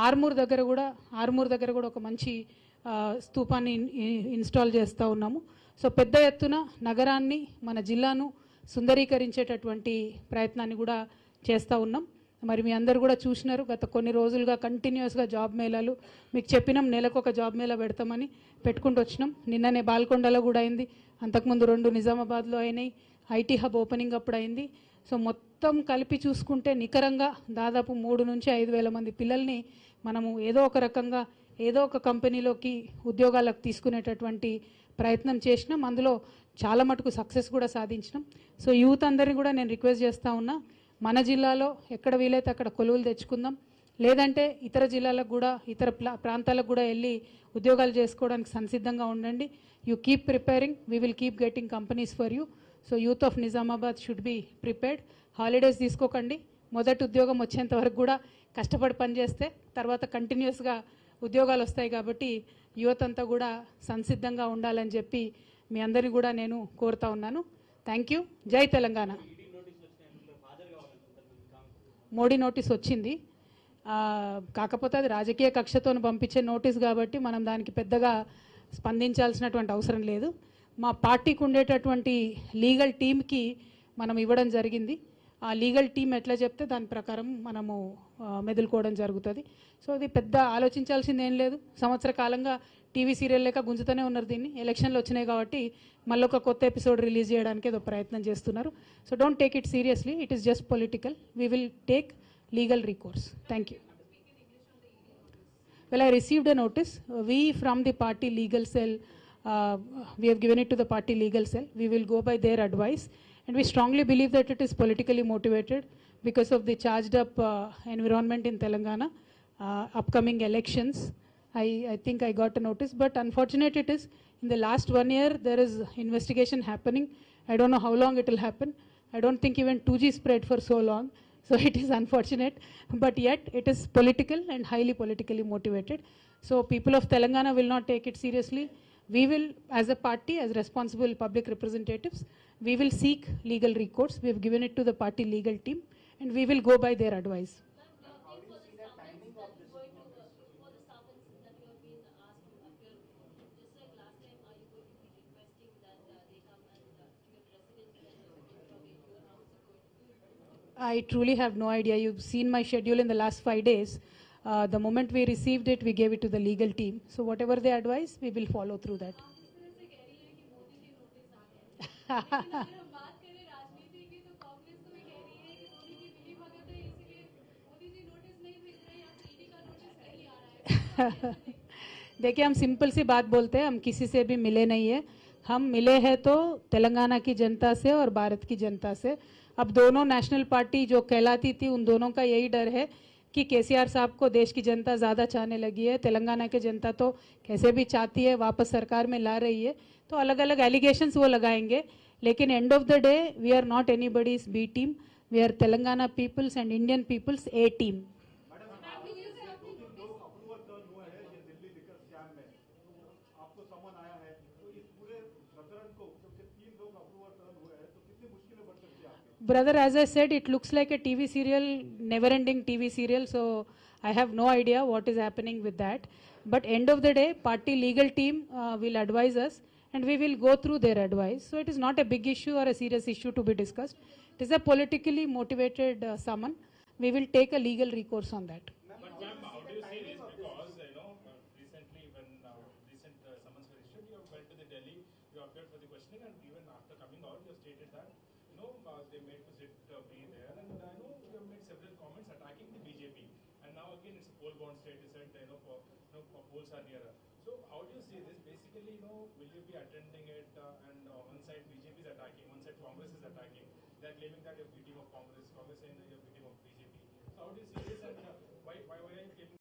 ఆర్మూర్ దగ్గర కూడా ఒక మంచి స్తూపాన్ని ఇన్స్టాల్ చేస్తూ ఉన్నాము. సో పెద్ద ఎత్తున నగరాన్ని మన జిల్లాను సుందరీకరించేటటువంటి ప్రయత్నాన్ని కూడా చేస్తూ ఉన్నాం. మరి మీ అందరు కూడా చూసినారు, గత కొన్ని రోజులుగా కంటిన్యూస్గా జాబ్ మేళాలు మీకు చెప్పినాం, నెలకు ఒక జాబ్ మేళా పెడతామని పెట్టుకుంటూ వచ్చినాం. నిన్ననే బాల్కొండలో కూడా అయింది, అంతకుముందు 2 నిజామాబాద్లో అయినాయి, ఐటీ హబ్ ఓపెనింగ్ అప్పుడు అయింది. సో మొత్తం కలిపి చూసుకుంటే నికరంగా దాదాపు 3 నుంచి 5,000 మంది పిల్లల్ని మనము ఏదో ఒక రకంగా ఏదో ఒక కంపెనీలోకి ఉద్యోగాలకు తీసుకునేటటువంటి ప్రయత్నం చేసినాం. అందులో చాలా మటుకు సక్సెస్ కూడా సాధించినాం. సో యూత్ అందరినీ కూడా నేను రిక్వెస్ట్ చేస్తూ ఉన్నా, మన జిల్లాలో ఎక్కడ వీలైతే అక్కడ కొలువులు తెచ్చుకుందాం, లేదంటే ఇతర జిల్లాలకు కూడా ఇతర ప్రాంతాలకు కూడా వెళ్ళి ఉద్యోగాలు చేసుకోవడానికి సంసిద్ధంగా ఉండండి. You keep preparing, we will keep getting companies for you. So youth of Nizamabad should be prepared. Holidays తీసుకోకండి, మొదటి ఉద్యోగం వచ్చేంత వరకు కూడా కష్టపడి పనిచేస్తే తర్వాత కంటిన్యూస్గా ఉద్యోగాలు వస్తాయి. కాబట్టి యువత అంతా కూడా సంసిద్ధంగా ఉండాలని చెప్పి మీ అందరినీ కూడా నేను కోరుతా ఉన్నాను. Thank you. జై తెలంగాణ. మోడీ నోటీస్ వచ్చింది, కాకపోతే అది రాజకీయ కక్షతో పంపించే నోటీస్ కాబట్టి మనం దానికి పెద్దగా స్పందించాల్సినటువంటి అవసరం లేదు. మా పార్టీకి ఉండేటటువంటి లీగల్ టీమ్కి మనం ఇవ్వడం జరిగింది. ఆ లీగల్ టీం ఎట్లా చెప్తే దాని ప్రకారం మనము మెదులుకోవడం జరుగుతుంది. సో అది పెద్ద ఆలోచించాల్సింది ఏం లేదు. సంవత్సర కాలంగా టీవీ సీరియల్ లేక గుంజుతూనే ఉన్నారు దీన్ని. ఎలక్షన్లు వచ్చినాయి కాబట్టి మళ్ళీ ఒక కొత్త ఎపిసోడ్ రిలీజ్ చేయడానికి ఏదో ప్రయత్నం చేస్తున్నారు. So don't take it seriously, it is just political. We will take legal recourse. Thank you. Well, I received a notice. We from the party legal cell, we have given it to the party legal cell. We will go by their advice, and we strongly believe that it is politically motivated because of the charged up environment in Telangana, upcoming elections. I think I got a notice, but unfortunate it is in the last 1 year there is investigation happening. I don't know how long it will happen. I don't think even 2G spread for so long. So it is unfortunate, but yet it is political and highly politically motivated. So people of Telangana will not take it seriously. We will, as a party, as responsible public representatives, we will seek legal recourse. We have given it to the party legal team, and we will go by their advice. I truly have no idea. You've seen my schedule in the last 5 days. The moment we received it, we gave it to the legal team. So whatever they advise, we will follow through that. देखिए, हम simple सी बात बोलते हैं, हम किसी से भी मिले नहीं है. हम मिले हैं तो तेलंगाना की जनता से और भारत की जनता से. अब दोनों नेशनल पार्टी जो कहलाती थी, उन दोनों का यही डर है कि केसीआर साहब को देश की जनता ज़्यादा चाहने लगी है. तेलंगाना की जनता तो कैसे भी चाहती है, वापस सरकार में ला रही है. तो अलग अलग एलिगेशंस वो लगाएंगे, लेकिन end of the day we are not anybody's B team. We are Telangana peoples and Indian peoples A team. Brother, as I said, it looks like a TV serial, never-ending TV serial. So I have no idea what is happening with that. But end of the day, party legal team will advise us, and we will go through their advice. So it is not a big issue or a serious issue to be discussed. It is a politically motivated summon. We will take a legal recourse on that. But ma'am, how do you see this? Because recently when recent summons were issued, you went to the Delhi, you appeared for the questioning, and even after coming out, you stated that they made to sit be there, and you have made several comments attacking the BJP. And now again, it's a poll bond state. You said polls are nearer. So how do you see this? Basically, will you be attending it? And one side BJP is attacking, one side Congress is attacking. They are claiming that you're beating of Congress. Congress saying that you're beating of BJP. So how do you see this? And why are you claiming?